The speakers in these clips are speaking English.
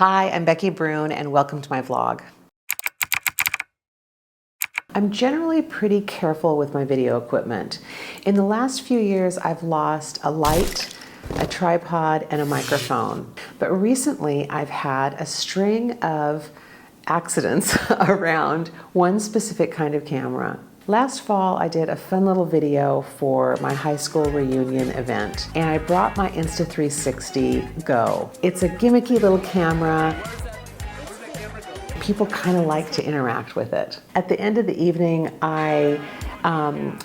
Hi, I'm Becky Brune and welcome to my vlog. I'm generally pretty careful with my video equipment. In the last few years, I've lost a light, a tripod, and a microphone. But recently, I've had a string of accidents around one specific kind of camera. Last fall, I did a fun little video for my high school reunion event, and I brought my Insta360 Go. It's a gimmicky little camera. People kind of like to interact with it. At the end of the evening, I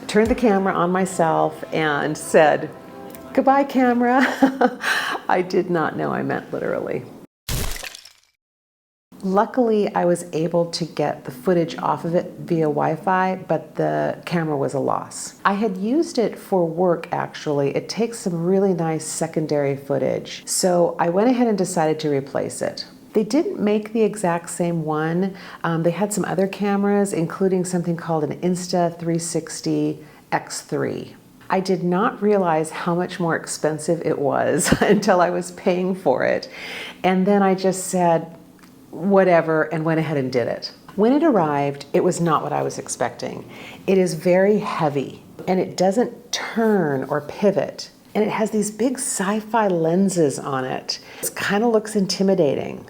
turned the camera on myself and said, "Goodbye, camera." I did not know I meant literally. Luckily, I was able to get the footage off of it via Wi-Fi, but the camera was a loss. I had used it for work, actually. It takes some really nice secondary footage. So I went ahead and decided to replace it. They didn't make the exact same one. They had some other cameras, including something called an Insta360 X3. I did not realize how much more expensive it was until I was paying for it. And then I just said, whatever, and went ahead and did it. When it arrived, it was not what I was expecting. It is very heavy, and it doesn't turn or pivot. And it has these big sci-fi lenses on it. It kind of looks intimidating.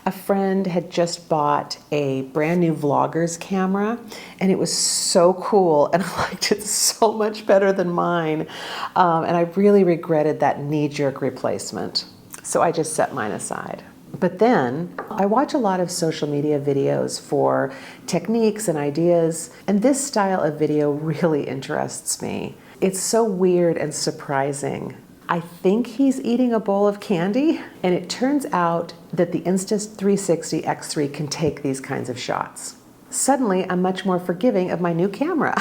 A friend had just bought a brand new vlogger's camera, and it was so cool, and I liked it so much better than mine. And I really regretted that knee-jerk replacement. So I just set mine aside. But then I watch a lot of social media videos for techniques and ideas, and this style of video really interests me. It's so weird and surprising. I think he's eating a bowl of candy, and it turns out that the Insta360 X3 can take these kinds of shots. Suddenly, I'm much more forgiving of my new camera.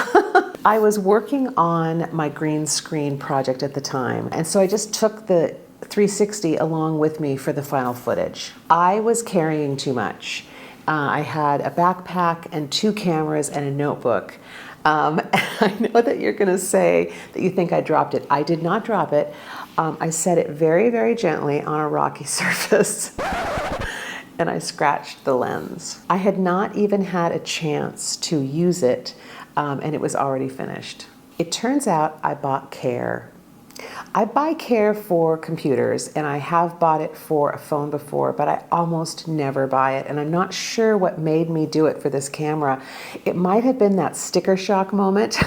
I was working on my green screen project at the time, and so I just took the 360 along with me for the final footage. I was carrying too much. I had a backpack and 2 cameras and a notebook. I know that you're gonna say that you think I dropped it. I did not drop it. I set it very, very gently on a rocky surface and I scratched the lens. I had not even had a chance to use it and it was already finished. It turns out I bought care. I buy care for computers, and I have bought it for a phone before, but I almost never buy it, and I'm not sure what made me do it for this camera. It might have been that sticker shock moment,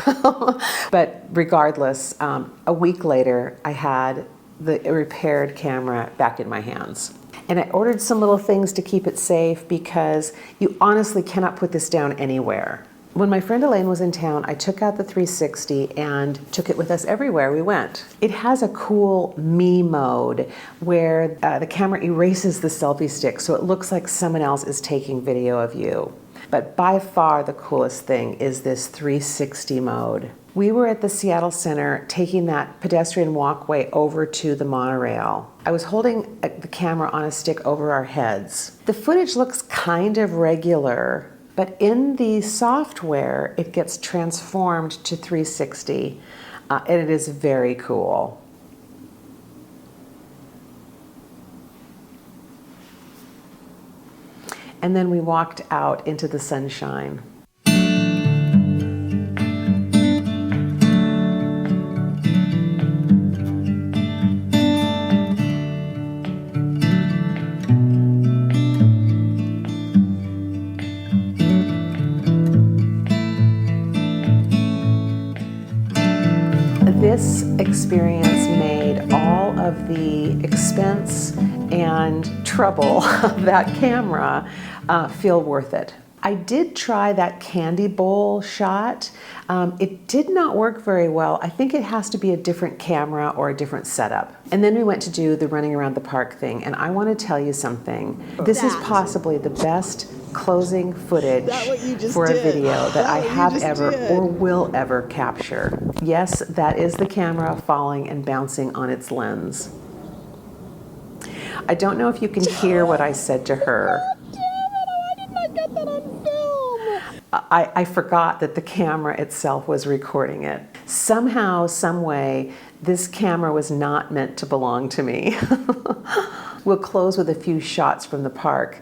but regardless, a week later, I had the repaired camera back in my hands. And I ordered some little things to keep it safe because you honestly cannot put this down anywhere. When my friend Elaine was in town, I took out the 360 and took it with us everywhere we went. It has a cool me mode where the camera erases the selfie stick so it looks like someone else is taking video of you. But by far the coolest thing is this 360 mode. We were at the Seattle Center taking that pedestrian walkway over to the monorail. I was holding the camera on a stick over our heads. The footage looks kind of regular, but in the software, it gets transformed to 360, and it is very cool. And then we walked out into the sunshine. This experience made all of the expense and trouble of that camera feel worth it. I did try that candy bowl shot. It did not work very well. I think it has to be a different camera or a different setup. And then we went to do the running around the park thing, and I want to tell you something. This is possibly the best closing footage for a video that I have ever or will ever capture. Yes, that is the camera falling and bouncing on its lens. I don't know if you can hear what I said to her. I forgot that the camera itself was recording it. Somehow, some way, this camera was not meant to belong to me. We'll close with a few shots from the park,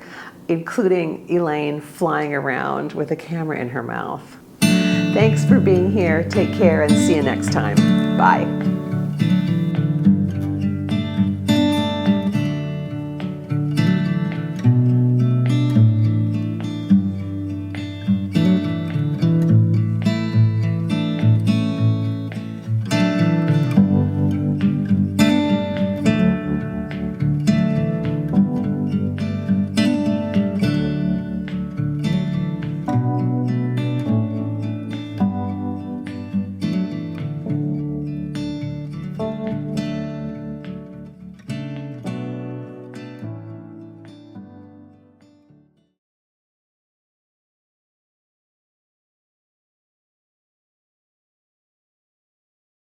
including Elaine flying around with a camera in her mouth. Thanks for being here. Take care and see you next time. Bye.